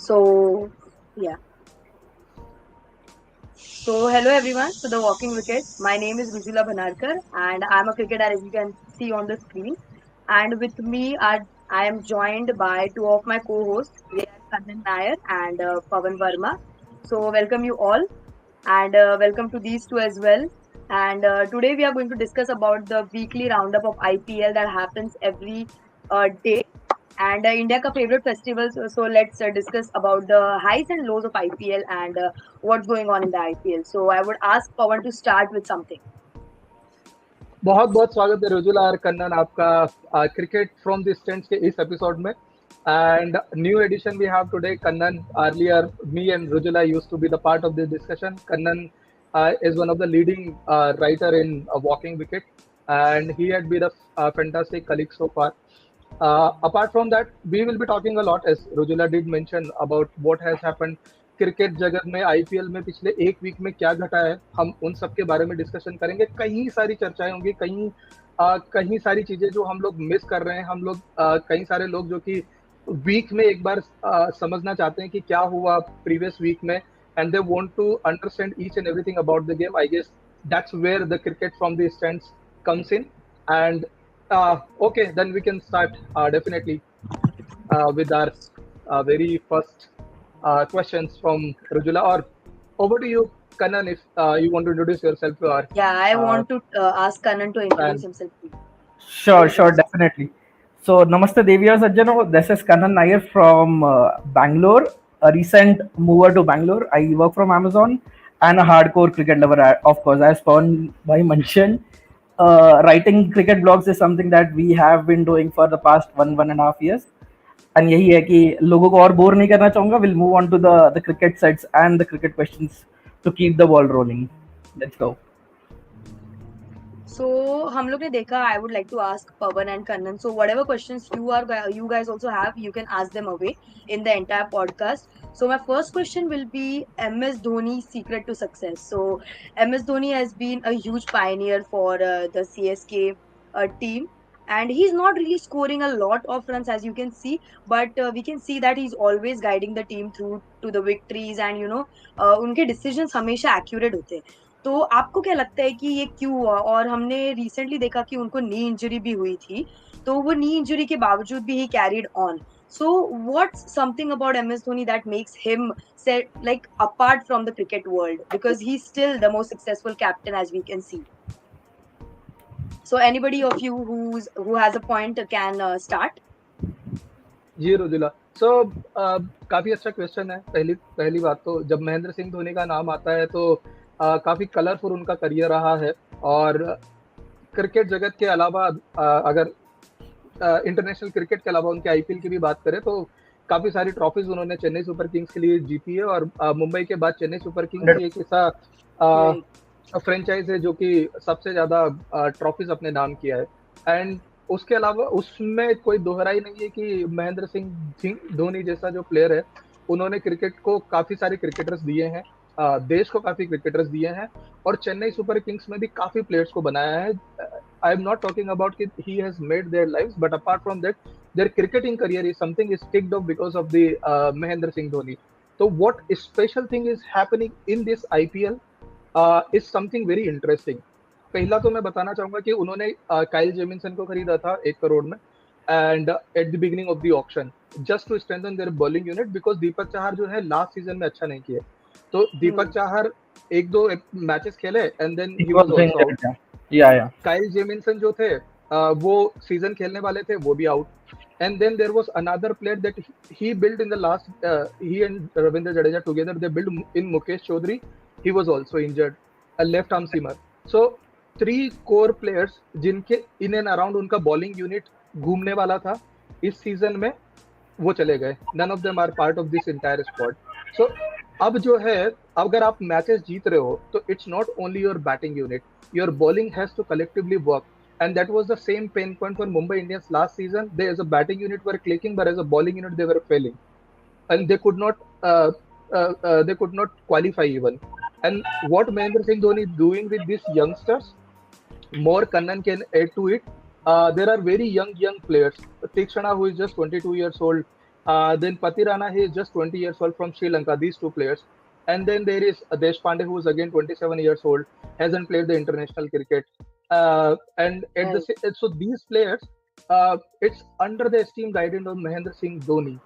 So, yeah. So, hello everyone to the Walking Wicket. My name is Rujula Bhanarkar and I'm a cricketer as you can see on the screen. And with me, I am joined by two of my co-hosts. They are Kannan Nair and Pavan Verma. So, welcome you all and welcome to these two as well. And today we are going to discuss about the weekly roundup of IPL that happens every day and India ka favorite festival. So let's discuss about the highs and lows of IPL and what's going on in the IPL. So I would ask Pawan to start with something. बहुत बहुत स्वागत है रुजुला और कन्नन आपका cricket from the stands के इस episode में and new edition we have today Kannan earlier me and Rujula used to be the part of this discussion Kannan is one of the leading writer in walking wicket and he had been a fantastic colleague so far. Apart from that, we will be talking a lot, as Rujula did mention, about what has happened cricket जगत में IPL में पिछले एक week में क्या घटा है. हम उन सब के बारे में डिस्कशन करेंगे. कई सारी चर्चाएं होंगी, कई सारी चीजें जो हम लोग मिस कर रहे हैं. हम लोग कई सारे लोग जो कि वीक में एक बार समझना चाहते हैं कि क्या हुआ प्रीवियस वीक में and they want to understand each and everything about the game. I guess that's where the cricket from the stands comes in. And okay, then we can start definitely with our very first questions from Rujula. Or over to you, Kannan, if you want to introduce yourself to our Yeah, I want to ask Kannan to introduce fans. himself. Please. Sure, definitely. So, Namaste Deviya Sajjano. This is Kannan Nair from Bangalore, a recent mover to Bangalore. I work from Amazon and a hardcore cricket lover, of course. As Pawan Bhai mentioned, writing cricket blogs is something that we have been doing for the past one and a half years. And यही है कि लोगों को और bore नहीं करना चाहूंगा. We'll move on to the cricket sites and the cricket questions to keep the ball rolling. Let's go. So हम लोग ने देखा. I would like to ask Pawan and Kannan. So whatever questions you guys also have, you can ask them away in the entire podcast. So my first question will be MS Dhoni's secret to success. So MS Dhoni has been a huge pioneer for the CSK team. And he's not really scoring a lot of runs as you can see, but we can see that he's always guiding the team through to the victories and उनके decisions हमेशा accurate होते हैं. तो आपको क्या लगता है कि ये क्यों हुआ? और हमने रिसेंटली देखा कि उनको नी इंजरी भी हुई थी, तो वो नी इंजरी के बावजूद भी ही carried on. So what's something about MS Dhoni that makes him like apart from the cricket world, because he's still the most successful captain as we can see. So anybody of you who has a point can start. जी रुजुला. सो काफी अच्छा question है. पहली बात तो जब महेंद्र सिंह धोनी का नाम आता है तो काफी कलरफुल उनका करियर रहा है. और क्रिकेट जगत के अलावा अगर इंटरनेशनल क्रिकेट के अलावा उनके आईपीएल की भी बात करें तो काफी सारी ट्रॉफीज उन्होंने चेन्नई सुपर किंग्स के लिए जीती है. और मुंबई के बाद चेन्नई सुपर किंग्स की एक ऐसा फ्रेंचाइज है जो कि सबसे ज्यादा ट्रॉफीज अपने नाम किया है. एंड उसके अलावा उसमें कोई दोहराई नहीं है कि महेंद्र सिंह धोनी जैसा जो प्लेयर है उन्होंने क्रिकेट को काफी सारे क्रिकेटर्स दिए हैं, देश को काफी क्रिकेटर्स दिए हैं और चेन्नई सुपर किंग्स में भी काफी प्लेयर्स को बनाया है. I am not talking about कि he has made their lives, but apart from that their cricketing career is something is kicked off because of the Mahendra Singh Dhoni. तो what special thing is happening in this IPL is something very interesting. पहला तो मैं बताना चाहूंगा कि उन्होंने Kyle Jameson को खरीदा था 1 करोड़ में and at the beginning of the auction just to strengthen their bowling unit, because Deepak Chahar जो है लास्ट सीजन में अच्छा नहीं किए. तो दीपक चाहर 1-2 मैचेस खेले and then he was also out. या काइल जेमिसन जो थे वो सीजन खेलने वाले थे, वो भी out. And then there was another player that he build in the last, he and Ravindra Jadeja together they build in Mukesh Choudhary. He was also injured, a left arm seamer. So 3 core players जिनके in and around उनका bowling unit घूमने वाला था इस season में, वो चले गए. None of them are part of this entire squad. So अब जो है, अगर आप मैचेस जीत रहे हो तो it's not only your batting unit, your bowling has to collectively work. And that was the same pain point for Mumbai Indians last season. They as a batting unit were clicking, but as a bowling unit they were failing and they could not qualify even. And what Mahendra Singh Dhoni is doing with these youngsters, more Kannan can add to it. There are very young players. Tikshana, who is just 22 years old, Then Patirana, he is just 20 years old from Sri Lanka. These two players, and then there is Deshpande, who is again 27 years old, hasn't played the international cricket. And at the Right. so these players, it's under the esteemed guidance of Mahendra Singh Dhoni.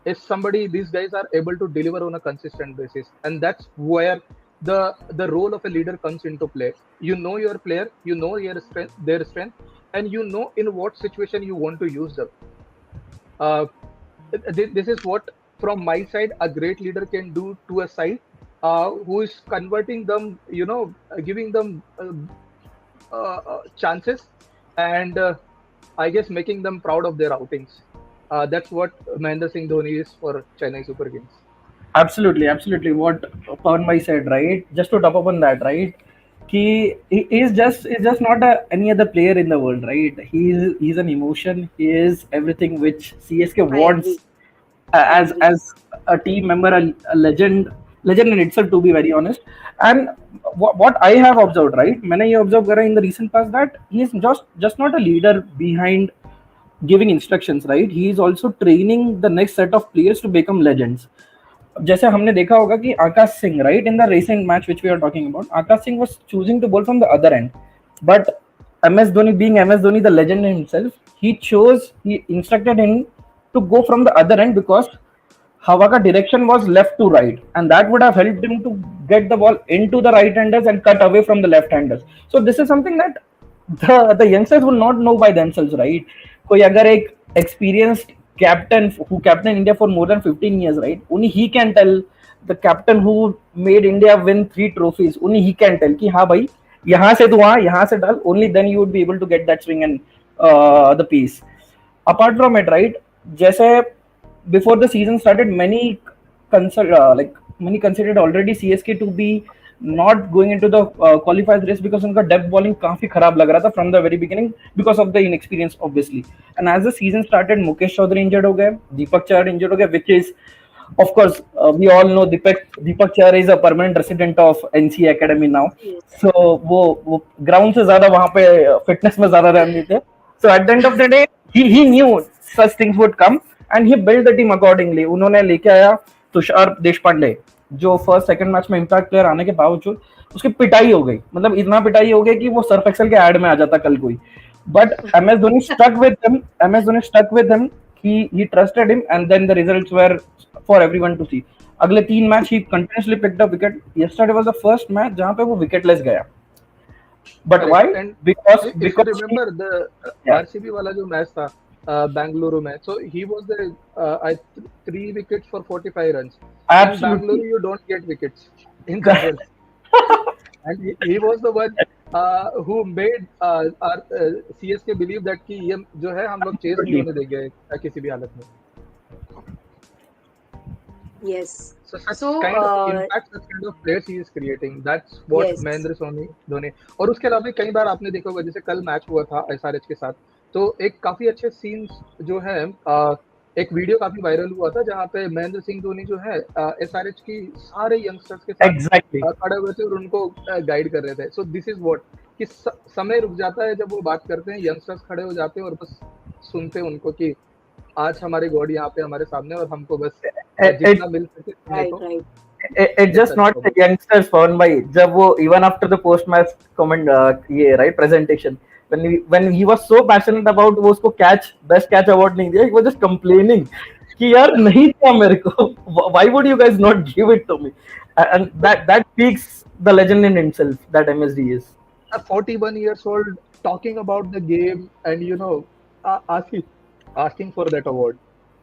If somebody, these guys are able to deliver on a consistent basis, and that's where the role of a leader comes into play. You know your player, you know their strength, and you know in what situation you want to use them. Uh, this is what, from my side, a great leader can do to a side, who is converting them, giving them chances, and I guess making them proud of their outings. That's what Mahendra Singh Dhoni is for Chennai Super Kings. Absolutely, absolutely. What Pawan Bhai said, right? Just to top up on that, right? He is just not any other player in the world, right? He's an emotion. He is everything which CSK I agree. wants I agree. as a team member, a legend in itself, to be very honest. And what I have observed, right? मैंने ये observe करा in the recent past that he is just not a leader behind giving instructions, right? He is also training the next set of players to become legends. जैसे हमने देखा होगा कि Akash Singh, right, in the recent match which we are talking about, Akash Singh was choosing to bowl from the other end, but MS Dhoni, being MS Dhoni, the legend himself, he instructed him to go from the other end because हवा का direction was left to right, and that would have helped him to get the ball into the right handers and cut away from the left handers. So this is something that the youngsters will not know by themselves, right? कोई अगर एक experienced captain who captained India for more than 15 years, right? Only he can tell, the captain who made India win 3 trophies. Only he can tell कि हाँ भाई यहाँ से तू वहाँ यहाँ से डाल. Only then you would be able to get that swing and the pace. Apart from it, right? जैसे before the season started, many considered already CSK to be not going into the qualifiers race because उनका depth bowling काफी खराब लग रहा था from the very beginning because of the inexperience, obviously. And as the season started, Mukesh Chaudhary injured हो गए, Deepak Chahar injured हो गए, which is, of course, we all know Deepak Chahar is a permanent resident of NC Academy now. Yes. So वो ground से ज़्यादा वहाँ पे fitness में ज़्यादा ध्यान देते. So at the end of the day, he knew such things would come and he built the team accordingly. उन्होंने लेके आया तुषार देशपांडे, जो फर्स्ट सेकंड मैच में इम्पैक्ट प्लेयर आने के बावजूद उसकी पिटाई हो गई, मतलब इतना पिटाई हो गई कि वो सर्फ एक्सेल के एड में आ जाता कल कोई. But MS Dhoni stuck with him. MS Dhoni stuck with him. He trusted him, and then the results were for everyone to see. अगले 3 match he continuously picked up wicket. Yesterday was the first match जहाँ पे वो wicketless गया. But Correct. why? And Because if you because remember the yeah, RCB वाला जो match था, Bangalore में, so he was the 3 wickets for 45 runs. In Bangalore, absolutely. you don't get wickets in general, and he was the one who made our CSK believe that कि ये जो है हम लोग चेस नहीं होने देंगे किसी भी हालत में. Yes. So such So, kind of impact, such kind of players he is creating. That's what yes. Mahendra Dhoni. और उसके अलावा कई बार आपने देखा होगा, जैसे कल मैच हुआ था SRH के साथ, तो एक काफी अच्छे सीन्स जो है, एक वीडियो काफी वायरल हुआ था जहाँ पे महेंद्र सिंह धोनी जो है SRH की सारे यंगस्टर्स के साथ Exactly. खड़े हुए थे और उनको गाइड कर रहे थे. सो दिस इज व्हाट, कि समय रुक जाता है जब वो बात करते हैं, यंगस्टर्स खड़े हो जाते हैं और बस सुनते हैं उनको कि आज हमारी गॉड यहाँ पे हमारे सामने और हमको बस It, जितना मिल सके सुनने Right, को. right. it's just not the youngsters, Pawan bhai. जब वो even after the post match comment, ये right presentation, when he was so passionate about वो उसको best catch award नहीं दिया, he was just complaining कि यार नहीं था मेरे को. Why would you guys not give it to me? And that speaks the legend in himself that MSD is. A 41 years old talking about the game and asking for that award.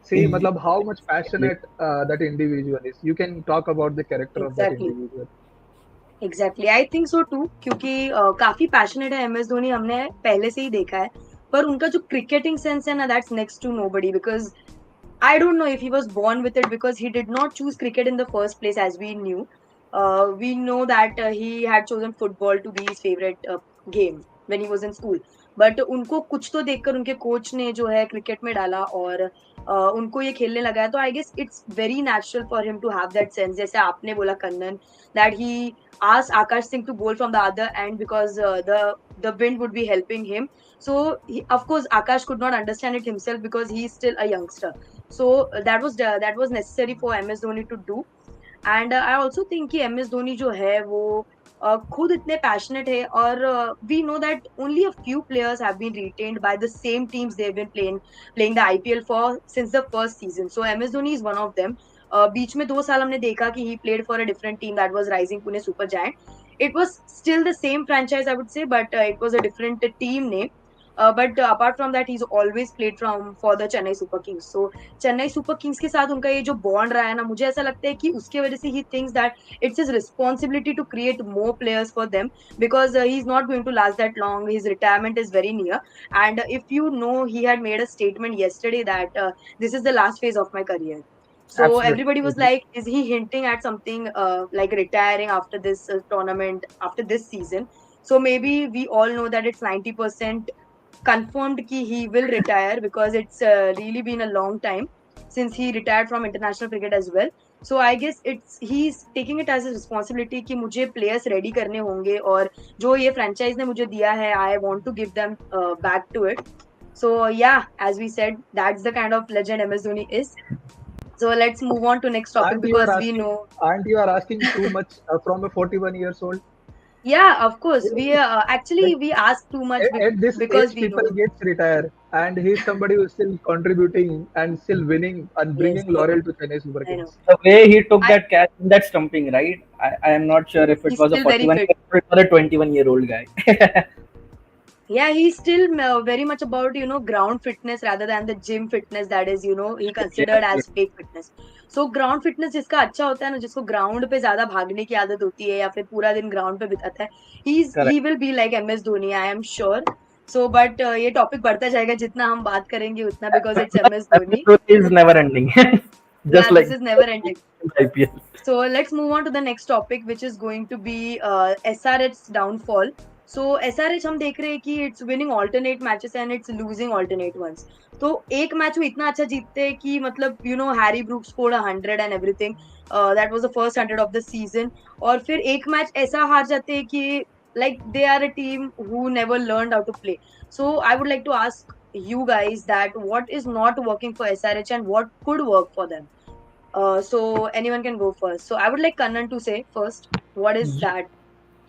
See, matlab, how much passionate that individual is. You can talk about the character of that Exactly. individual. Exactly I think so too, क्योंकि काफी passionate है MS Dhoni, हमने पहले से ही देखा है. पर उनका जो क्रिकेटिंग सेंस है ना, that's next to nobody. Because I don't know if he was born with it, because he did not choose cricket in the first place, as we knew. We know that he had chosen football to be his favorite game when he was in school. But उनको कुछ तो देखकर उनके coach ने जो है cricket में डाला और उनको ये खेलने लगा है, तो I guess it's very natural for him to have that sense, जैसे आपने बोला Kannan, that he asked Akash Singh to bowl from the other end because the wind would be helping him. So of course Akash could not understand it himself because he is still a youngster. So that was necessary for MS Dhoni to do. And I also think कि M S Dhoni जो है वो खुद इतने passionate है, और we know that only a few players have been retained by the same teams they have been playing the IPL for since the first season, so M S Dhoni is one of them. बीच में 2 साल हमने देखा कि he played for a different team, that was rising Pune super giant. It was still the same franchise I would say, but it was a different team name. But apart from that, he's always played for the Chennai Super Kings. So Chennai super Kings के साथ उनका ये जो bond रहा है ना, मुझे ऐसा लगता है कि उसके वजह से ही thinks that it's his responsibility to create more players for them, because he is not going to last that long. His retirement is very near, and if you know he had made a statement yesterday that this is the last phase of my career. So everybody was Absolutely. like, is he hinting at something like retiring after this tournament, after this season? So maybe we all know that it's 90% confirmed ki he will retire, because it's really been a long time since he retired from international cricket as well. So I guess it's he's taking it as a responsibility कि मुझे players ready करने होंगे, और जो ये franchise ने मुझे दिया है, I want to give them back to it. So yeah, as we said, that's the kind of legend MS Dhoni is. So let's move on to next topic And you are because we asking, know. and you are asking too much from a 41 years old. Yeah, of course. We actually Like we ask too much at this because age, we people know. gets retire, and he's somebody who's still contributing and still winning and Yes, bringing laurel to Chennai Super I know. Kings. The way he took I that catch in that stumping, right? I am not sure if it He's was a still very 41 fit. year old or a 21-year-old guy. Yeah, he's still very much about ground fitness rather than the gym fitness that is he Yes, considered yes, as fake fitness. So ground fitness जिसका अच्छा होता है ना, जिसको ground पे ज्यादा भागने की आदत होती है या फिर पूरा दिन ग्राउंड पे बिताता है, he correct. will be like MS Dhoni, I am sure. So but ये टॉपिक बढ़ता जाएगा जितना हम बात करेंगे उतना, because it's MS MS Dhoni. Dhoni is never ending. Just Yeah, like this is never ending. IPL. So let's move on to the next topic, which is going to be SRH's downfall. So SRH हम देख रहे हैं कि it's winning alternate matches and it's losing alternate ones. तो एक match वो इतना अच्छा जीतते हैं कि मतलब Harry Brook scored 100 and everything. That was the first 100 of the season. और फिर एक मैच ऐसा हार जाते हैं कि like they are a team who never learned how to play. So I would like to ask you guys that what is not working for SRH and what could work for them. So anyone can go first. So I would like Kannan to say first. What is that?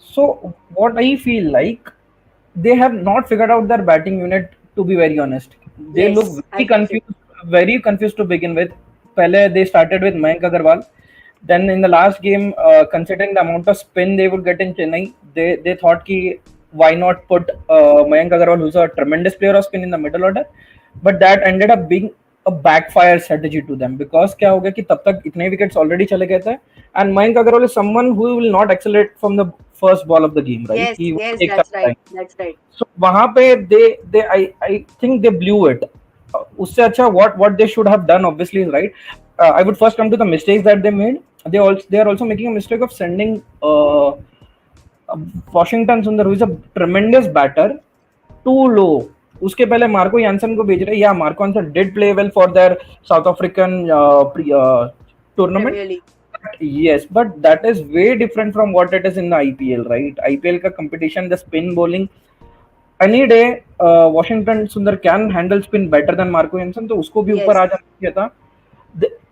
So what I feel like, they have not figured out their batting unit, to be very honest. They look Yes, I feel so. very confused to begin with. Pehle they started with Mayank Agarwal. Then in the last game, considering the amount of spin they would get in Chennai, they thought ki why not put Mayank Agarwal, who's a tremendous player of spin, in the middle order. But that ended up being a backfire strategy to them, because क्या हो गया कि तब तक इतने wickets already चले गए थे, and Mayank Agarwal is someone who will not accelerate from the first ball of the game, right? Yes, He will yes, take some that's right. time. That's right. So वहां पे they I think they blew it. उससे अच्छा what they should have done obviously is right. I would first come to the mistakes that they made. They are also making a mistake of sending Washington सुंदर, who is a tremendous batter, too low. उसके पहले Marco Jansen को भेज रहे. या Marco Jansen did play well for their South African tournament. Premier League. Yes, but that is way different from what it is in the IPL, right? IPL का competition, the spin bowling, any day Washington Sundar can handle spin better than Marco Jansen, तो उसको भी ऊपर आ Yes. जाना चाहिए था.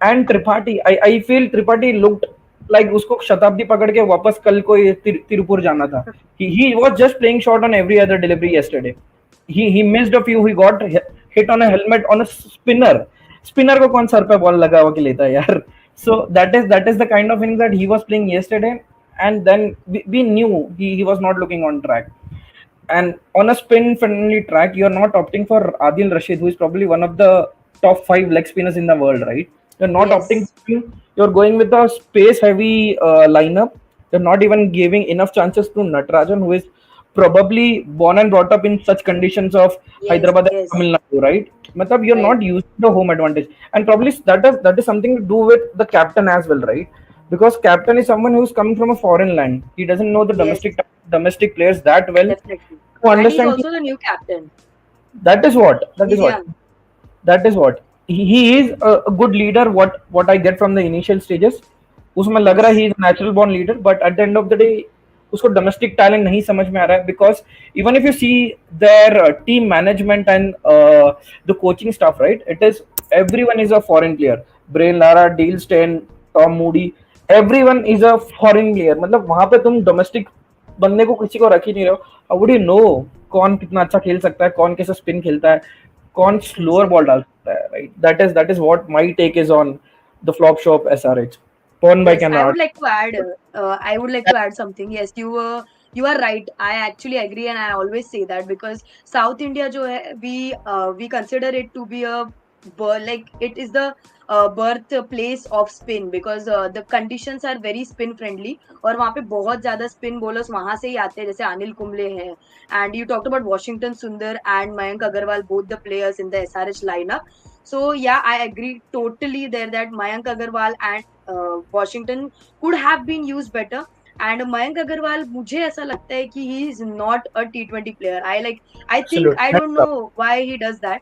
And Tripathi, I feel Tripathi looked like उसको शताब्दी पकड़ के वापस कल को ये तिरुपुर जाना था. He was just playing short on every other delivery yesterday. He missed a few. He got hit on a helmet on a spinner. Spinner को कौन सर पे बॉल लगा हुआ के लेता है यार. So that is the kind of innings that he was playing yesterday, and then we knew he was not looking on track. And on a spin friendly track, you're not opting for Adil Rashid, who is probably one of the top 5 leg spinners in the world, right? You're not opting Yes. for him. You're going with a space heavy lineup. You're not even giving enough chances to Natarajan, who is probably born and brought up in such conditions of Yes. Hyderabad and Yes. Tamil Nadu, right? Matlab, you're Right. not using the home advantage, and probably that is something to do with the captain as well, right? because captain is someone who's coming from a foreign land. He doesn't know the Yes, domestic players that well definitely. to And he's understand. also the new captain. That is what. That is He's what. young. That is what. He is a good leader. What I get from the initial stages, उसमें लग रहा है Yes. he is a natural born leader. But at the end of the day, उसको domestic talent नहीं समझ में आ रहा है, because even if you see their team management and the coaching staff, right? It is everyone is a foreign player. Brain Lara, Dale Steyn, Tom Moody, everyone is a foreign player. मतलब वहाँ पे तुम domestic बंदे को किसी को रख ही नहीं रहे हो. How would you know कौन कितना अच्छा खेल सकता है, कौन कैसे स्पिन खेलता है, कौन स्लोअर बॉल Exactly. डाल सकता है, right? That is what my take is on the flop shop SRH. Pawan भाई Yes, can I would not. like to add. I would like to add something. Yes, you are right. I actually agree, and I always say that because South India, जो है, we consider it to be a like it is the birthplace of spin because the conditions are very spin friendly और वहाँ पे बहुत ज़्यादा spin bowlers वहाँ से ही आते हैं जैसे अनिल कुंबले हैं and you talked about Washington Sundar and Mayank Agarwal, both the players in the SRH lineup. So yeah, I agree totally there that Mayank Agarwal and Washington could have been used better. And Mayank Agarwal, मुझे ऐसा लगता है कि he is not a T20 player. I think I don't know why he does that.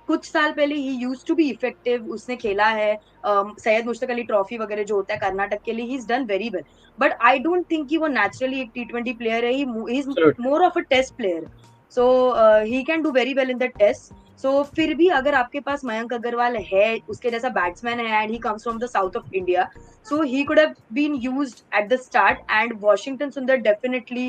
कुछ साल पहले he used to be effective. उसने खेला है सैयद मुश्ताक अली ट्रॉफी वगैरह जो होता है कर्नाटक के लिए he's done very well. But I don't think कि वो naturally एक T20 player है. He's more of a test player. So he can do very well in the test. सो फिर भी अगर आपके पास मयंक अग्रवाल है उसके जैसा बैट्समैन है and he comes from the south of India so he could have been used at the start and Washington Sundar definitely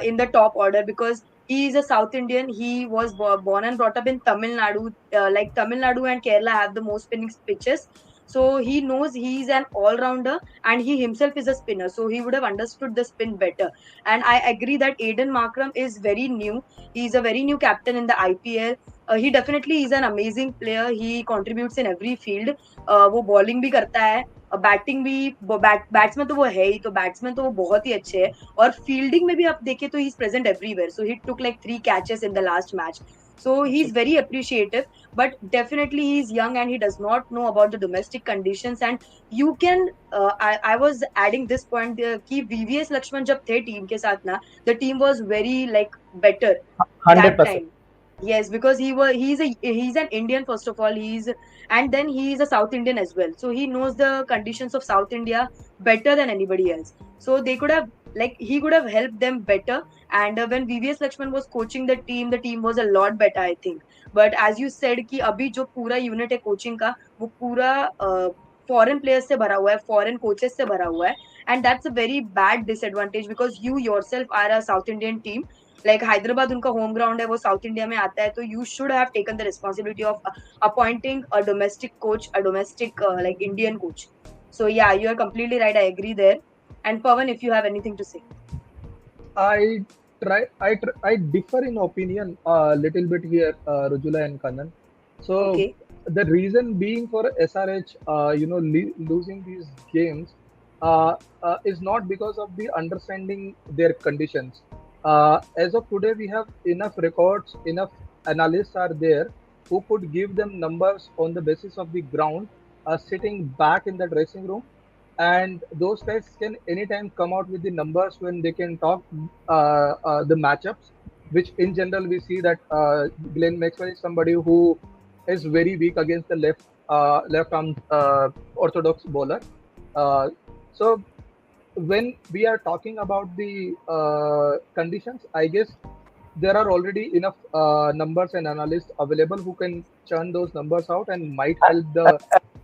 in the top order because he is a South Indian. He was born and brought up in Tamil Nadu. Like Tamil Nadu and Kerala have the most spinning pitches. So he knows he is an all-rounder and he himself is a spinner. So he would have understood the spin better. And I agree that Aiden Markram is very new. He is a very new captain in the IPL. He definitely is an amazing player. He contributes in every field. वो bowling भी करता है batting भी batsman तो वो है ही तो batsman तो वो बहुत ही अच्छे है और फील्डिंग में भी आप देखें तो he is present everywhere so he took like 3 catches in the last match. So he's very appreciative, but definitely he's young and he does not know about the domestic conditions. And you can I was adding this point कि VVS Lakshman जब थे team के साथ ना the team was very like better that 100%. time. Yes, because he's an Indian first of all. And then he is a South Indian as well. So he knows the conditions of South India better than anybody else. So they could have he could have helped them better. And when VVS Lakshman was coaching the team was a lot better, I think. But as you said कि अभी जो पूरा unit है coaching का वो पूरा foreign players से भरा हुआ है फॉरेन कोचेस से भरा हुआ है and that's a very bad disadvantage because you yourself are a South Indian team like Hyderabad उनका होम ग्राउंड है वो साउथ इंडिया में आता है तो you should have taken the responsibility of appointing a domestic coach a domestic like Indian coach. So yeah, you are completely right. I agree there. And Pawan, if you have anything to say. I I differ in opinion a little bit here, Rujula and Kannan. So Okay. the reason being for SRH, losing these games is not because of the understanding their conditions. As of today, we have enough records, enough analysts are there who could give them numbers on the basis of the ground, sitting back in the dressing room, and those guys can anytime come out with the numbers when they can talk the matchups, which in general we see that Glenn Maxwell is somebody who is very weak against the left arm orthodox bowler. Uh, so when we are talking about the conditions, I guess there are already enough numbers and analysts available who can churn those numbers out and might help the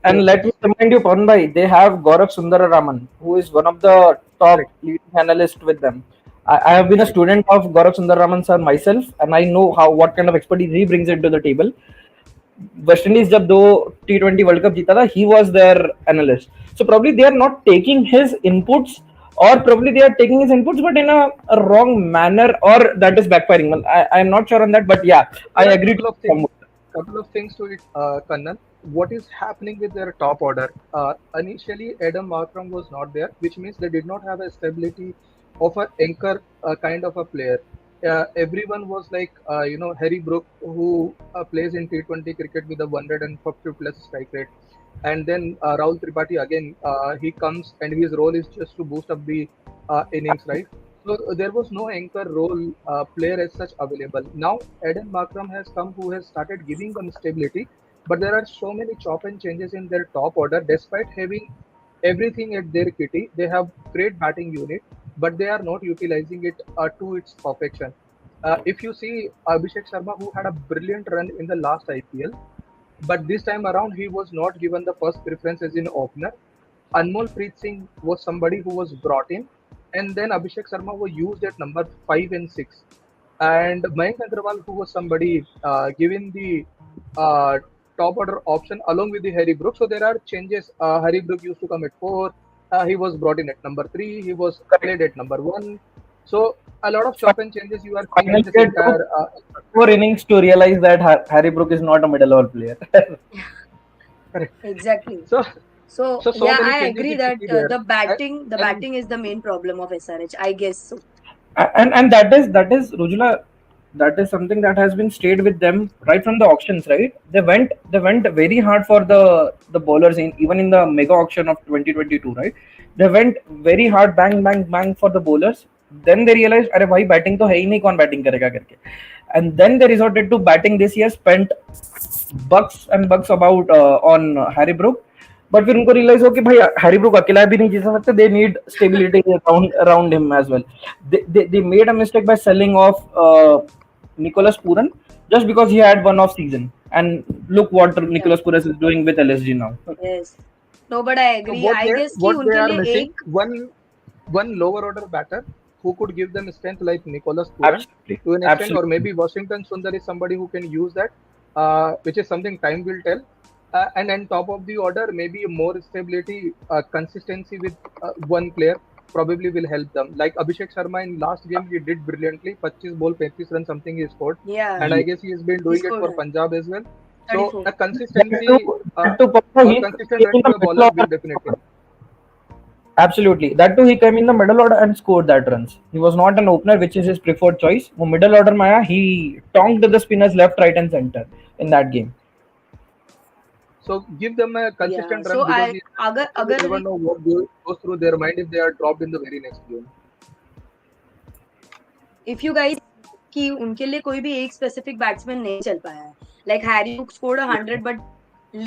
And let me coaches. remind you, Pawan bhai, they have Gaurav Sundararaman, who is one of the top Correct, leading analysts with them. I have been a correct. student of Gaurav Sundararaman sir myself, and I know what kind of expertise he brings into the table. West Indies जब 2 T20 world cup जीता था, he was their analyst. So probably they are not taking his inputs, or probably they are taking his inputs but in a wrong manner, or that is backfiring. Well, I am not sure on that, but yeah, I There are a agree to somewhat. couple of things to it, Kannan. What is happening with their top order? Initially, Adam Markram was not there, which means they did not have a stability of an anchor kind of a player. everyone was like, Harry Brook, who plays in T20 cricket with a 150 plus strike rate. And then Rahul Tripathi again, he comes and his role is just to boost up the innings, right? So there was no anchor role player as such available. Now Eden Markram has come, who has started giving them stability, but there are so many chop and changes in their top order. Despite having everything at their kitty, they have great batting unit, but they are not utilizing it to its perfection. If you see Abhishek Sharma, who had a brilliant run in the last IPL, but this time around he was not given the first preference as an opener. Anmol Preet Singh was somebody who was brought in, and then Abhishek Sharma was used at number 5 and 6, and Mayank Agrawal, who was somebody given the uh, top order option along with the Harry Brook. So there are changes. Harry Brook used to come at 4. He was brought in at number 3. He was played at number 1. So a lot of chop and changes you are seeing in Finally, this it took entire. 4 innings to realize that Harry Brook is not a middle over player. Correct. Exactly. So So so yeah, many I changes agree if you that see there. the And batting is the main problem of SRH. I guess so. And that is Rujula, that is something that has been stayed with them right from the auctions, right? They went very hard for the bowlers in even in the mega auction of 2022, right? They went very hard, bang bang bang for the bowlers. Then they realized, अरे भाई batting तो है ही नहीं, कौन batting करेगा करके. And then they resorted to batting this year, spent bucks and bucks about on Harry Brook. But फिर उनको रियलाइज हो कि भाई हैरी ब्रूक अकेला भी नहीं जीत सकते, they need stability around around him as well. They made a mistake by selling off Nicholas Puran just because he had one off season, and look what Yeah. Nicholas Puran is doing with LSG now. Yes. No, but I so agree. I guess कि what they उनके are लिए missing, एक one lower order batter who could give them strength like Nicholas Puran Absolutely, to an extent, or absolutely. maybe Washington Sundar is somebody who can use that, which is something time will tell. And on top of the order, maybe more stability, consistency with one player probably will help them. Like Abhishek Sharma in last game, he did brilliantly. 25 ball, 35 run, something he scored, yeah, and I guess he has been he doing it scored for Punjab as well. So 34. a That too, consistency that too, Papa, or he consistent came run in to the a middle bowler will order. definitely. Absolutely, that too, he came in the middle order and scored that runs. He was not an opener, which is his preferred choice. वो middle order में आया, he tonked the spinners left, right, and center in that game. So give them a Yeah. consistent run So because I अगर you अगर never know what goes through their mind if they are dropped in the very next game. if you guys कि उनके लिए कोई भी एक specific batsman नहीं चल पाया है. Like Harry Brook scored 100, but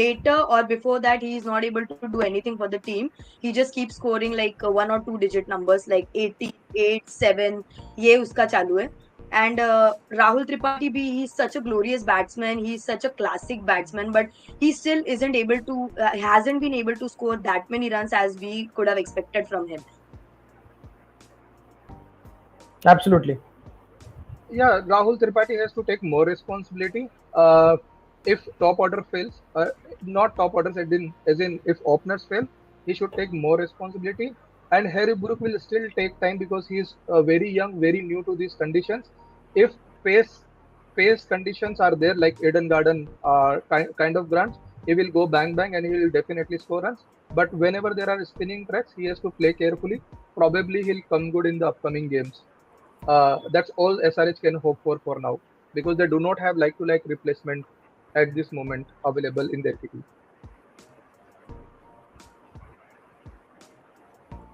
later or before that he is not able to do anything for the team. He just keeps scoring like 1 or 2 digit numbers like 80, 8, 7. ये उसका चालू है. And Rahul Tripathi bhi, he's such a glorious batsman. He's such a classic batsman, but he still isn't able to, hasn't been able to score that many runs as we could have expected from him. Absolutely. Yeah, Rahul Tripathi has to take more responsibility. If top order fails, not top orders as in if openers fail, he should take more responsibility. And Harry Brook will still take time because he is very young, very new to these conditions. If pace pace conditions are there like Eden Garden kind of grounds, he will go bang bang and he will definitely score runs. But whenever there are spinning tracks, he has to play carefully. Probably he'll come good in the upcoming games. That's all SRH can hope for now because they do not have like to like replacement at this moment available in their kitty.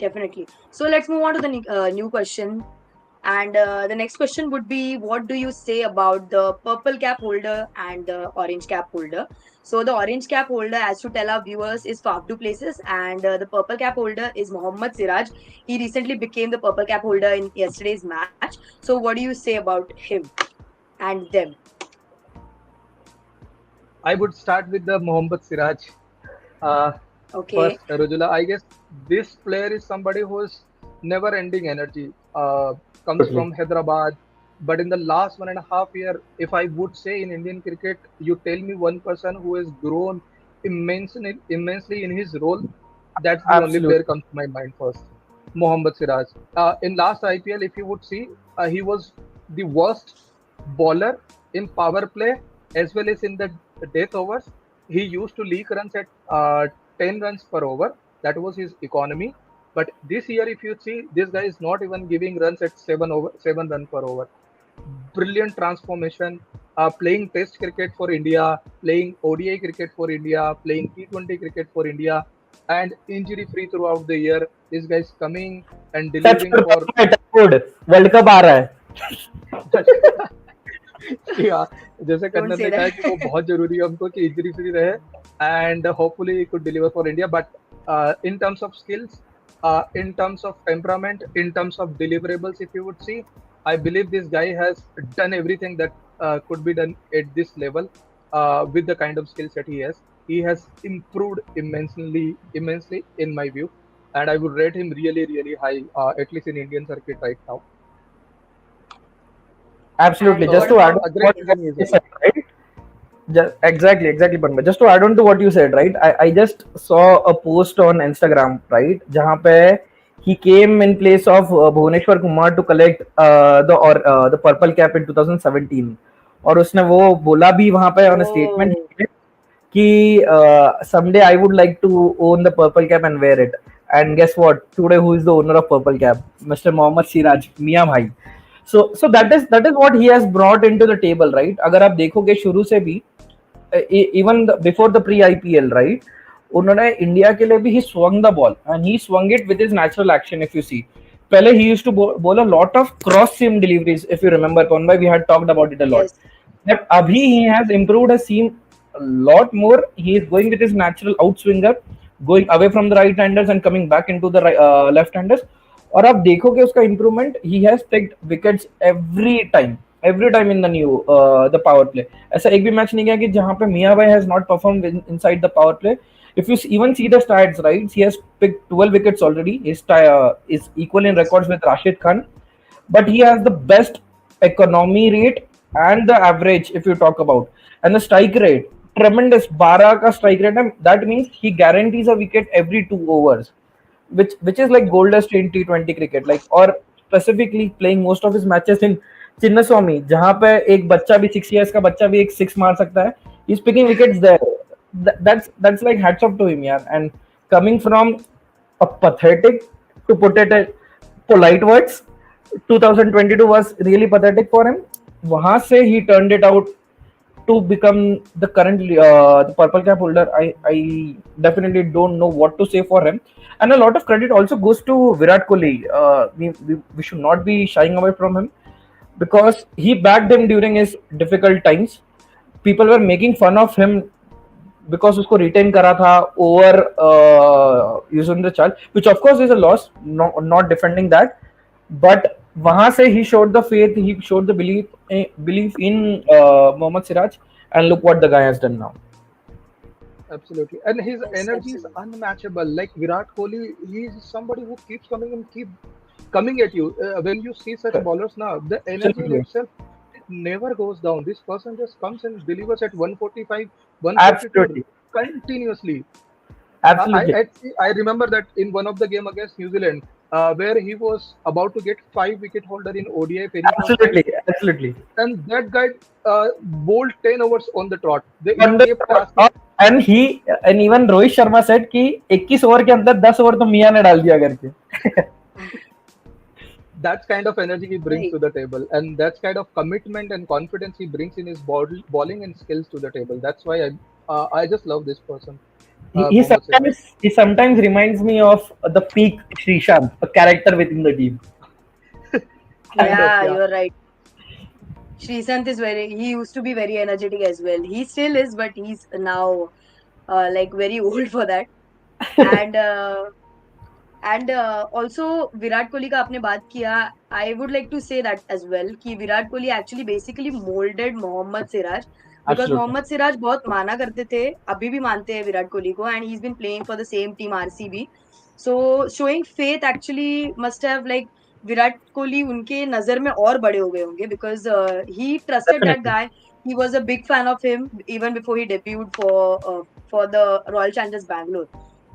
Definitely. So let's move on to the new question. And the next question would be, what do you say about the purple cap holder and the orange cap holder? So the orange cap holder, as to tell our viewers, is Faf du Plessis, and the purple cap holder is Mohammed Siraj. He recently became the purple cap holder in yesterday's match. So what do you say about him and them? I would start with the Mohammed Siraj. Uh, Okay. First, Rajula, I guess this player is somebody who is never ending energy. Comes Absolutely. from Hyderabad. But in the last 1.5 year, if I would say in Indian cricket, you tell me one person who has grown immensely in his role, that's the only Absolutely. player comes to my mind first. Mohammed Siraj. In last IPL, if you would see, he was the worst bowler in power play as well as in the death overs. He used to leak runs at 10 runs per over. That was his economy. But this year, if you see, this guy is not even giving runs at 7 run per over. brilliant transformation, playing Test cricket for India, playing ODI cricket for India, playing T20 cricket for India, and injury free throughout the year. This guy is coming and Touch delivering your for good. World cup आ रहा है. या जैसे Don't Kannan say ने कहा that. है कि वो बहुत जरूरी है हमको कि इंजरी फ्री रहे and hopefully could deliver for India but in terms of skills in terms of temperament, in terms of deliverables, if you would see, I believe this guy has done everything that could be done at this level with the kind of skill set he has. He has improved immensely in my view, and I would rate him really, really high, at least in Indian circuit right now. Absolutely. And So Just what to add about on a to great what season he has you had. said, right? Exactly, Panma. Just to add on to what you said, right? I just saw a post on Instagram, right? जहाँ पे he came in place of Bhuvneshwar Kumar to collect the purple cap in 2017. और उसने वो बोला भी वहाँ पे on a statement oh कि someday I would like to own the purple cap and wear it. And guess what? Today, who is the owner of purple cap? Mr. Mohammed Siraj, Mia Bhai. So that is what he has brought into the table, right? अगर आप देखोगे शुरू से भी even before the pre IPL, right? उन्होंने India के लिए भी he swung the ball and he swung it with his natural action. If you see, पहले he used to bowl a lot of cross seam deliveries. If you remember, Konbai, we had talked about it a lot. yes, But Abhi he has improved his seam a lot more. He is going with his natural outswinger, going away from the right handers and coming back into the left handers. और आप देखोगे उसका improvement, he has picked wickets every time in the new the power play. ऐसा एक भी match नहीं गया कि जहां पे मियां भाई has not performed inside the power play. If you even see the stats, right, he has picked 12 wickets already. Is equal in yes, records with Rashid Khan, but he has the best economy rate and the average if you talk about, and the strike rate tremendous 12 ka strike rate hai. That means he guarantees a wicket every 2 overs, which is like gold dust in T20 cricket, like, or specifically playing most of his matches in Chinnaswamy जहां पे एक बच्चा भी 6 years का बच्चा भी एक six मार सकता है. He's picking wickets there. That's like hats off to him, yeah. And coming from a pathetic, to put it in polite words, 2022 was really pathetic for him. वहां से he turned it out to become the current the purple cap holder. I definitely don't know what to say for him, and a lot of credit also goes to Virat Kohli. We should not be shying away from him because he backed him during his difficult times. People were making fun of him because उसको retain करा था over Yuzvendra Chahal, which of course is a loss. Not defending that, but वहां से he showed the faith, he showed the belief in Mohammad Siraj, and look what the guy has done now. Absolutely, and his yes, energy is absolutely. unmatchable. Like Virat Kohli, he is somebody who keeps coming and keep coming at you. When you see such bowlers now, the energy in Absolutely, itself it never goes down. This person just comes and delivers at 145, 142 absolutely, continuously. absolutely, I remember that in one of the game against New Zealand, where he was about to get 5 wicket holder in ODI very first time, absolutely, absolutely. and that guy bowled 10 overs on the trot. He Wonder, kept asking. and even Rohit Sharma said कि 21 over के अंदर 10 over तो मियां ने डाल दिया करके. That's kind of energy he brings Right. to the table, and that's kind of commitment and confidence he brings in his bowling and skills to the table. That's why I just love this person, he, he Mohammad Siraj. sometimes he sometimes reminds me of the peak Srishant, a character within the team. Kind of, Yeah, yeah. you're right. Shrishant is he used to be very energetic as well. He still is, but he's now like very old for that. And also Virat Kohli का आपने बात किया. I would like to say that as well कि Virat Kohli actually basically molded Mohammad Siraj because Absolutely, Mohammad Siraj बहुत माना करते थे, अभी भी मानते हैं विराट कोहली को, and he's been playing for the same team RCB. So showing faith actually must have like Virat Kohli उनके नजर में और बड़े हो गए होंगे because he trusted that definitely. guy. He was a big fan of him even before he debuted for the Royal Challengers Bangalore.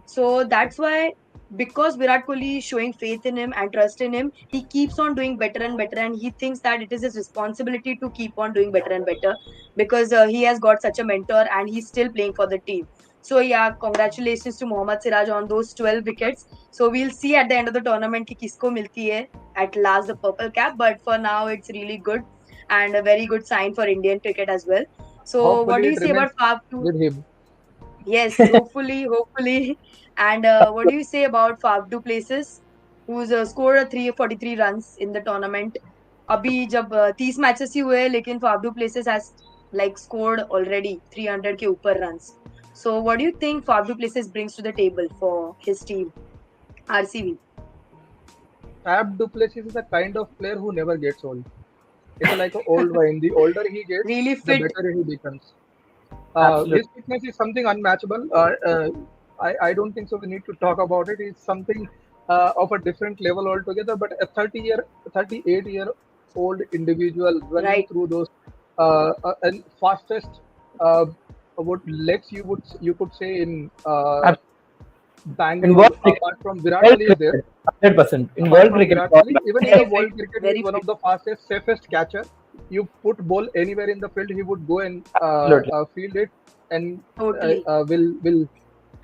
So that's why, because Virat Kohli is showing faith in him and trust in him, he keeps on doing better and better, and he thinks that it is his responsibility to keep on doing better and better because he has got such a mentor and he's still playing for the team. So yeah, congratulations to Mohammad Siraj on those 12 wickets. So we'll see at the end of the tournament ki kisko milti hai at last the purple cap, but for now it's really good. and a very good sign for Indian cricket as well. So, what Hopefully do it you say remains about Fab 2? with him. Yes, hopefully. And what do you say about Fab du Plessis, who's scored a 343 runs in the tournament? अभी जब 30 matches ही हुए लेकिन Faf du places has like scored already 300 के ऊपर runs. So what do you think Faf du Plessis brings to the table for his team, RCB? Fab du Plessis is a kind of player who never gets old. It's like an old wine. The older he gets, Really the fit. better he becomes. Absolutely. His fitness is something unmatchable. I don't think so. We need to talk about it. It's something of a different level altogether. But a 38-year-old individual running Right. through those and fastest what legs you could say in Ab- in Bangalore, world cricket, apart from Virat world Kohli is there. cricket, 100%. In Apart world from cricket, Virat Kohli, even in Very the world fit. cricket, he Very is one fit. of the fastest, safest catcher. You put ball anywhere in the field, he would go and absolutely. field it and Totally. will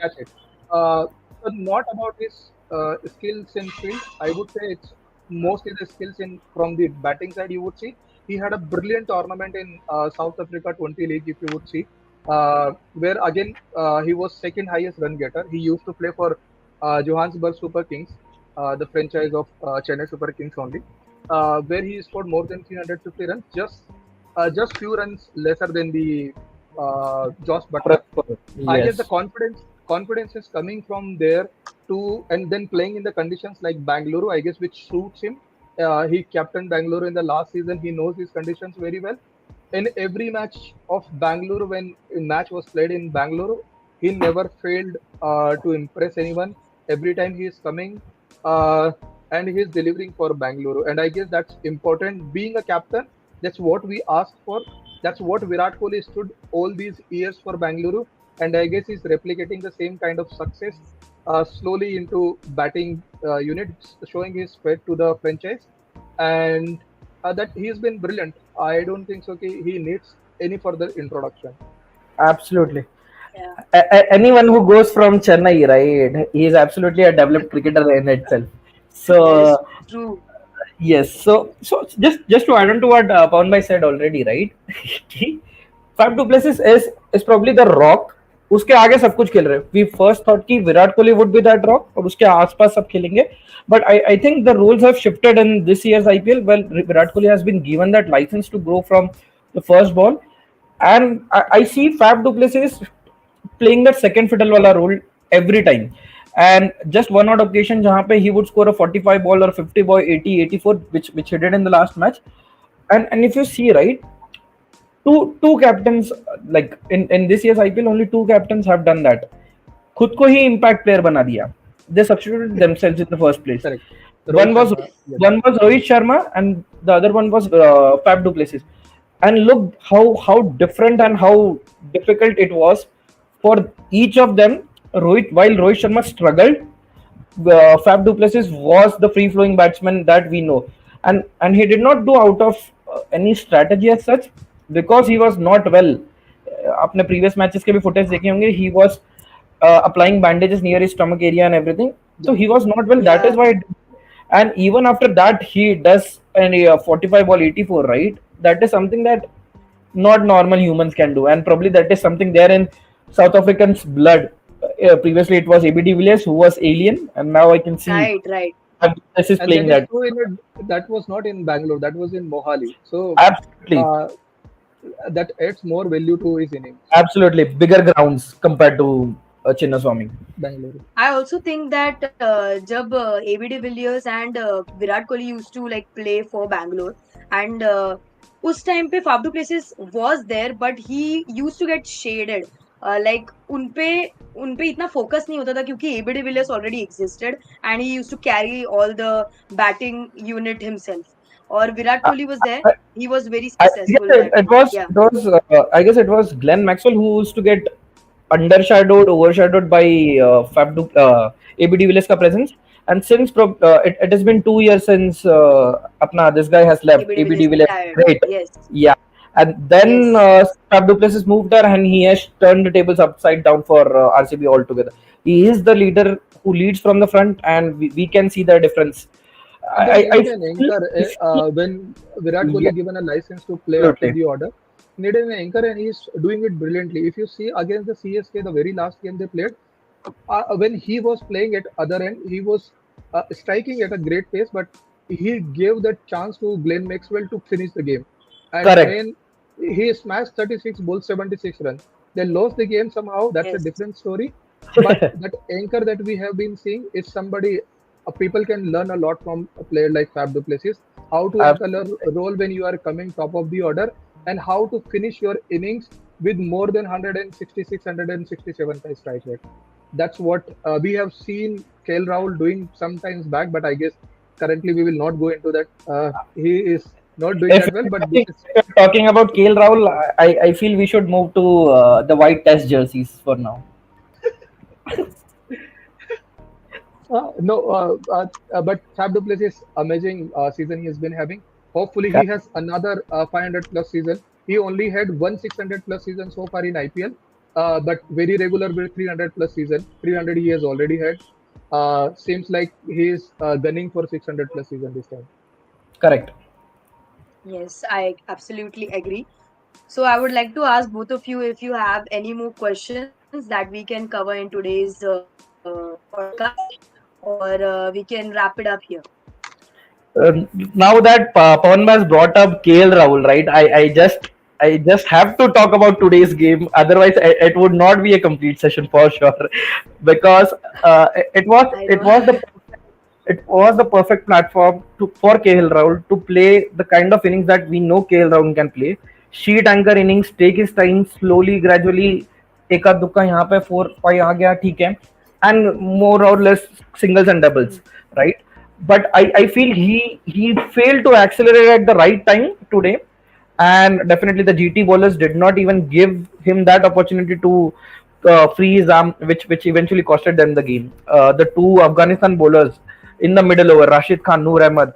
catch it. So not about his skills in field. I would say it's mostly the skills in from the batting side. You would see he had a brilliant tournament in South Africa 20 League. If you would see, where again he was second highest run getter. He used to play for Johannesburg Super Kings, the franchise of Chennai Super Kings only, where he scored more than 350 runs, just few runs lesser than the Josh Butler. I guess the Yes, confidence is coming from there to and then playing in the conditions like Bangalore, I guess, which suits him. He captained Bangalore in the last season. He knows these conditions very well. In every match of Bangalore, when a match was played in Bangalore, he never failed to impress anyone. Every time he is coming and he is delivering for Bangalore, and I guess that's important. Being a captain, that's what we asked for. That's what Virat Kohli stood all these years for Bangalore, and I guess he's replicating the same kind of success slowly into batting unit, showing his faith to the franchise, and that he's been brilliant. I don't think so. He needs any further introduction. absolutely. Yeah. Anyone who goes from Chennai, right, he is absolutely a developed cricketer in itself. That is So true. yes, so just to add on to what Pawan bhai said already, right? Fab du Plessis is probably the rock. उसके आगे सब कुछ खेल रहे हैं. We first thought कि Virat Kohli would be that rock और उसके आसपास सब खेलेंगे. But I think the roles have shifted in this year's IPL. Well, Virat Kohli has been given that license to grow from the first ball, and I see Fab du Plessis playing that second fiddle wala role every time. And just one odd occasion जहाँ पे he would score a 45 ball or 50 ball 80 84 which he did in the last match. And if you see, right, two captains, like in this year's IPL only two captains have done that. खुद को ही impact player बना दिया. They substituted themselves in the first place. Correct. Rohit One was Sharma. Yes. one was Rohit Sharma and the other one was Fab du Plessis. And look how different and how difficult it was for each of them. While Rohit Sharma struggled, Fab du Plessis was the free flowing batsman that we know, and he did not do out of any strategy as such, because he was not well. अपने previous matches के भी footage देखे होंगे, he was applying bandages near his stomach area and everything, so he was not well. That Yeah. is why and even after that he does a 45 ball 84, right? That is something that not normal humans can do, and probably that is something there in South Africans blood. Previously it was ABD Villiers who was alien, and now I can see Right. Right. this is And playing that is that. true that was not in Bangalore. That was in Mohali. So Absolutely, uh, that adds more value to his innings. absolutely bigger grounds compared to Chinnaswamy. Bangalore. I also think that जब ABD Villiers and Virat Kohli used to like play for Bangalore, and उस time पे Faf du Plessis was there, but he used to get shaded. Like उनपे इतना focus नहीं होता था क्योंकि ABD Villiers already existed and he used to carry all the batting unit himself. और Virat Kohli was there. I, He was very I guess successful that it time. was Yeah. it was I guess it was Glenn Maxwell who used to get overshadowed by ABD Villiers ka presence. And since it has been 2 years since apna this guy has left, ABD ABD Villiers Villiers, retired. great, Yes. yeah. And then Yes. Fab du Plessis moved there, and he has turned the tables upside down for RCB altogether. He is the leader who leads from the front, and we can see the difference. And they I needed an feel, anchor when Virat yeah, Kohli given a license to play after absolutely. the order. Needed an anchor, and he's doing it brilliantly. If you see against the CSK, the very last game they played, when he was playing at other end, he was striking at a great pace, but he gave that chance to Glenn Maxwell to finish the game. And Correct. when he smashed 36 balls, 76 runs, they lost the game somehow. That's a Yes. different story. But that anchor that we have been seeing is somebody. People can learn a lot from a player like Fab du Plessis. How to anchor Absolutely. a role when you are coming top of the order, and how to finish your innings with more than 166, 167 by strike rate. That's what we have seen KL Rahul doing sometimes back, but I guess currently we will not go into that. He is not doing If that well, but this if is you're talking about KL Rahul, I feel we should move to the white test jerseys for now. no. But Fab du Plessis amazing season he has been having. Hopefully he Correct. has another 500 plus season. He only had one 600 plus season so far in IPL, but very regular with 300 plus season. 300 he has already had. Seems like he is gunning for 600 plus season this time. Correct. Yes, I absolutely agree. So I would like to ask both of you if you have any more questions that we can cover in today's podcast, or we can wrap it up here. Now that Pawan has brought up KL Rahul, right? I just have to talk about today's game. Otherwise, it would not be a complete session for sure, because it was I it know. was the it was the perfect platform for KL Rahul to play the kind of innings that we know KL Rahul can play. Sheet anchor innings, take his time, slowly, gradually, एक आध दुक्का यहाँ पे 4 5 आ गया ठीक है, and more or less singles and doubles, right? But I feel he failed to accelerate at the right time today, and definitely the GT bowlers did not even give him that opportunity to free his arm, which eventually costed them the game. The two Afghanistan bowlers in the middle over, Rashid Khan, Noor Ahmed,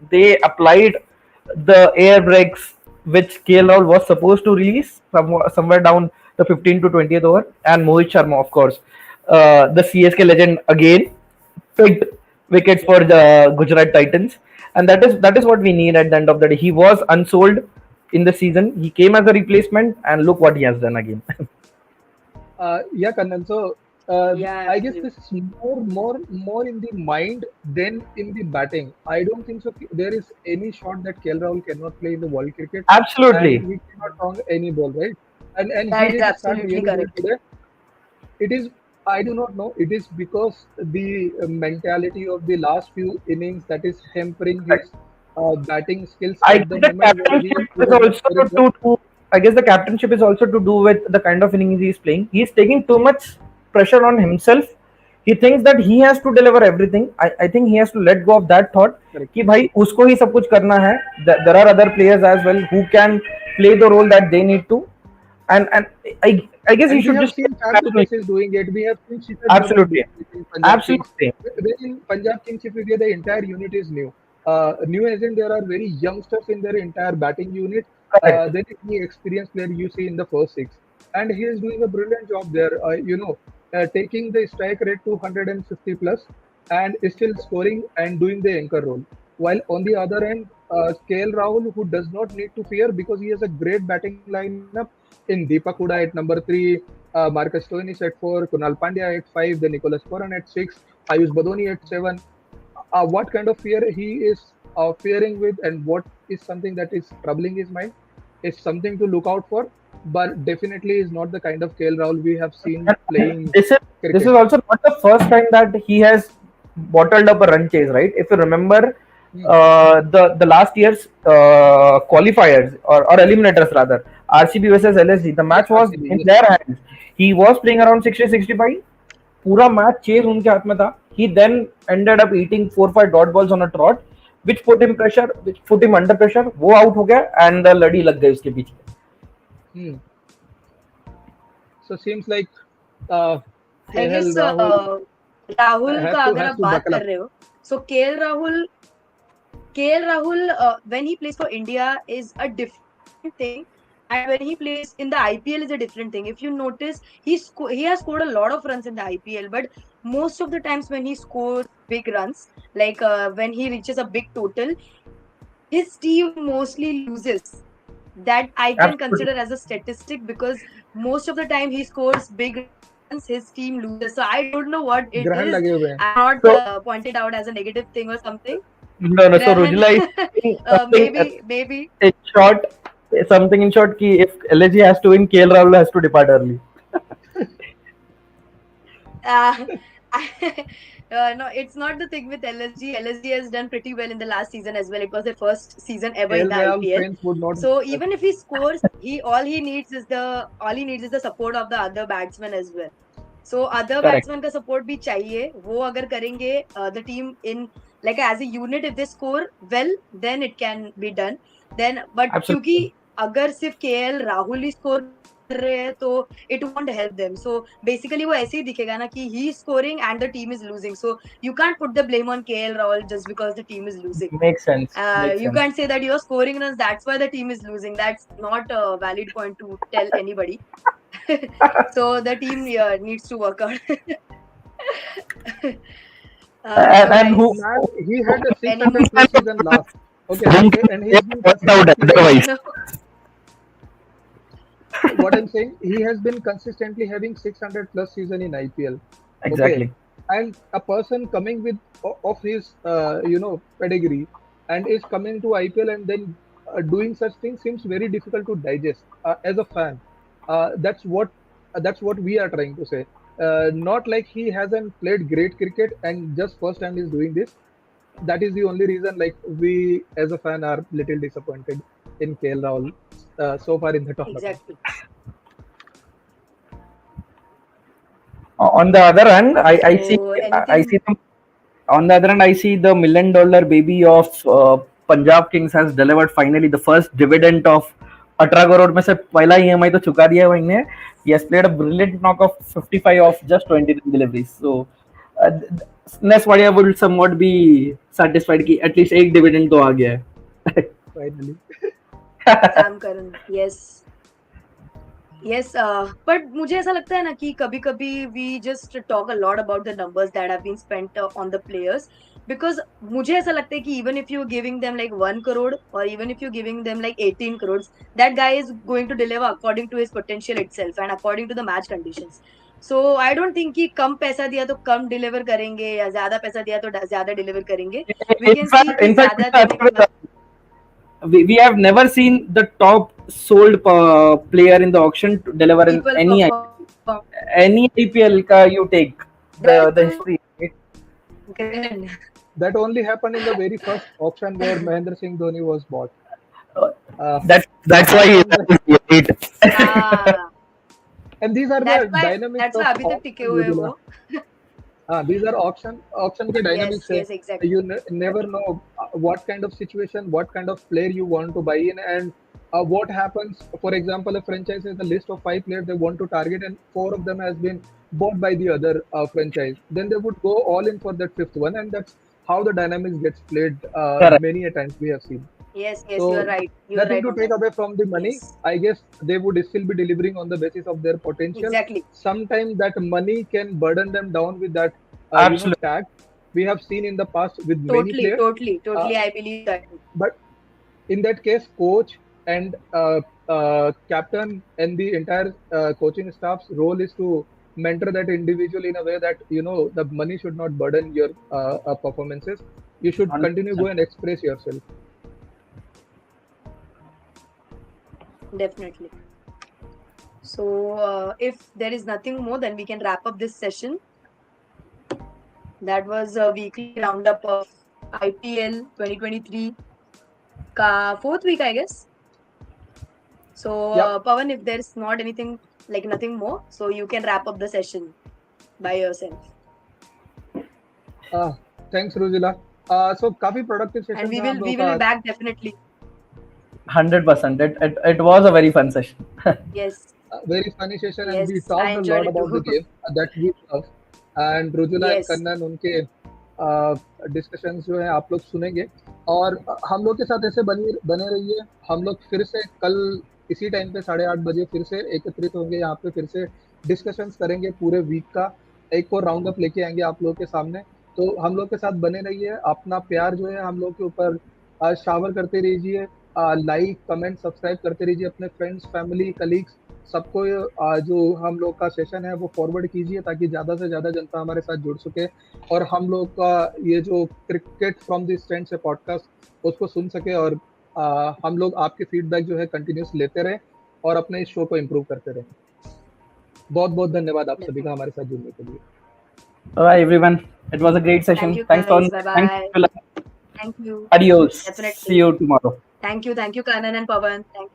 they applied the air brakes which KL Rahul was supposed to release somewhere down the 15 to 20th over, and Mohit Sharma, of course, the CSK legend again, picked wickets for the Gujarat Titans, and that is what we need at the end of the day. He was unsold in the season. He came as a replacement, and look what he has done again. Yeah, Kannan. So Yeah, I guess this absolutely. is more in the mind than in the batting. I don't think so. There is any shot that KL Rahul cannot play in the world cricket, and Absolutely. he cannot wrong any ball, right? And he That is did start absolutely really well correct. today. It is, I do not know. It is because the mentality of the last few innings that is hampering his batting skills I at the guess the moment where he captainship is is even also scoring well. to do. I guess the captainship is also to do with the kind of innings he's playing. He's taking too much pressure on himself. He thinks that he has to deliver everything. I think he has to let go of that thought Correct. कि भाई उसको ही सब कुछ करना है. There are other players as well who can play the role that they need to, and I guess he And we should have just seen Fab du Plessis doing it. We have seen Shikhar Dhawan absolutely, doing it in Punjab Kings. absolutely, When in Punjab Kings, if you get the entire unit is new. New as in there are very youngsters in their entire batting unit. correct. Then the experienced player you see in the first six. And he is doing a brilliant job there. Taking the strike rate to 150 plus and still scoring and doing the anchor role. While on the other end, KL Rahul, who does not need to fear because he has a great batting lineup in Deepak Huda at number three, Marcus Stoinis at four, Kunal Pandya at five, then Nicholas Puran at six, Ayush Badoni at seven. What kind of fear he is fearing with, and what is something that is troubling his mind is something to look out for. But definitely is not the kind of KL Rahul we have seen And playing this is cricket. also not the first time that he has bottled up a run chase, right? If you remember, Hmm. the last year's qualifiers or eliminators rather, RCB versus LSG, the Yes, match was RCB. in Yes. their hands. He was playing around 60-65. पूरा match chase उनके हाथ में था. He then ended up eating 4 5 dot balls on a trot, which put him under pressure. वो out हो गया and the लड़ी लग गई उसके पीछे. Hmm. So seems like uh, I KL guess Rahul Rahul has का to अगर has आप to बात buckle कर up. रहे हो, so KL Rahul when he plays for India is a different thing, and when he plays in the IPL is a different thing. If you notice, he has scored a lot of runs in the IPL, but most of the times when he scores big runs, like when he reaches a big total, his team mostly loses. That I can consider Absolutely. as a statistic, because most of the time he scores big runs, his team loses. So I don't know what it is. ग्रहण लगे हुए हैं. I'm not So pointed out as a negative thing or something. no. So Grahan, Rujula is saying something maybe. in short, something in short. Ki if LSG has to win, KL Rahul has to depart early. Uh, no, it's not the thing with LSG. LSG has done pretty well in the last season as well. It was their first season ever in KL the Rahul IPL. fans would not. So even if he scores, all he needs is the support of the other batsmen as well. So other Correct. batsmen का support भी चाहिए. वो अगर करेंगे, the team in like as a unit, if they score well, then it can be done. Then but Absolutely. क्योंकि अगर सिर्फ KL Rahul ही score कर रहे हैं तो it won't help them. So basically वो ऐसे ही दिखेगा ना कि he is scoring and the team is losing. So you can't put the blame on KL Rahul just because the team is losing. Makes sense. Makes You sense. can't say that you're scoring runs, that's why the team is losing. That's not a valid point to tell anybody. So the team needs to work out. So And who? guys, Man, he had a any 600 more plus season last. Okay, and he's been Worked out consistently having. otherwise. no, What I'm saying, he has been consistently having 600 plus season in IPL. Okay, Exactly. and a person coming with of his pedigree and is coming to IPL and then doing such things seems very difficult to digest as a fan. That's what we are trying to say. Not like he hasn't played great cricket and just first time is doing this. That is the only reason like we as a fan are little disappointed in KL Rahul so far in the tournament. exactly. On the other hand, I see So I see anything, them. On the other hand, I see the $1 million baby of Punjab Kings has delivered finally the first dividend of 18 crore में से पहला EMI तो चुका दिया है भाई ने. He has played a brilliant knock of 55 of just 23 deliveries. So Ness Wadia will somewhat be satisfied कि at least एक dividend तो आ गया है. Finally. Sam Karan, yes. Yes, but मुझे ऐसा लगता है ना कि कभी-कभी we just talk a lot about the numbers that have been spent on the players, because मुझे ऐसा लगता है कि even if you're giving them like 1 crore or even if you're giving them like 18 crores, that guy is going to deliver according to his potential itself and according to the match conditions. So I don't think कि कम पैसा दिया तो कम deliver करेंगे या ज़्यादा पैसा दिया तो ज़्यादा deliver करेंगे. We can see कि In fact, ज़्यादा देने के बाद we have never seen the top sold player in the auction to deliver in people any perform. IPL ka you take the That's history. good. That only happened in the very first auction where Mahendra Singh Dhoni was bought. That's why Apart from the, he is elite. हाँ, and these are the dynamics that's why of अभी तक टिके हुए हैं वो. these are auction के dynamics Yes, है. yes, exactly. You never know what kind of situation, what kind of player you want to buy in, and what happens. For example, a franchise has a list of 5 players they want to target, and 4 of them has been bought by the other franchise. Then they would go all in for that fifth one, and that's how the dynamics gets played. Correct. Many a times we have seen. Yes, So you're right. You're nothing right to on take that. away from the money. Yes, I guess they would still be delivering on the basis of their potential. exactly. Sometimes that money can burden them down with that Absolutely. tag. We have seen in the past with many Totally, players. totally, Uh, totally. I believe that. but in that case, coach and captain and the entire coaching staff's role is to mentor that individual in a way that the money should not burden your performances. You should continue 100%. go and express yourself. Definitely. So, if there is nothing more, then we can wrap up this session. That was a weekly roundup of IPL 2023 ka fourth week, I guess. So, Yep. Pawan, if there's not anything, like nothing more, so you can wrap up the session by yourself. Thanks, Rujila. So काफी productive session And we था हम will लोग be का. back definitely. 100%. It was a very fun session. Yes, Very funny session, and we yes, I talked a enjoyed lot it about the too. game that we love. And Rujula and Yes, Kannan उनके discussions जो है आप लोग सुनेंगे और हम लोग के साथ ऐसे बने रहिए. हम लोग फिर से कल इसी टाइम पे 8:30 बजे फिर से एकत्रित होंगे यहाँ पे, फिर से डिस्कशंस करेंगे पूरे वीक का, एक और राउंड अप लेके आएंगे आप लोगों के सामने। तो हम लोग के साथ बने रहिए, अपना प्यार जो है हम लोग के ऊपर शावर करते रहिए, लाइक कमेंट सब्सक्राइब करते रहिए, अपने फ्रेंड्स फैमिली कलीग्स सबको जो हम लोग का सेशन है वो फॉरवर्ड कीजिए, ताकि ज़्यादा से ज़्यादा जनता हमारे साथ जुड़ सके और हम लोग का ये जो क्रिकेट फ्रॉम द स्टैंड से पॉडकास्ट उसको सुन सके, और हम लोग आपके फीडबैक जो है कंटिन्यूस लेते रहें और अपने इस शो को इम्प्रूव करते रहें। बहुत बहुत धन्यवाद आप सभी का हमारे साथ जुड़ने के लिए। Alright, everyone. It was a great session. Thank you Thanks guys. for Bye bye. thanks. Thank you. Adios. Definitely. See you tomorrow. Thank you, Kanan and Pawan. Thank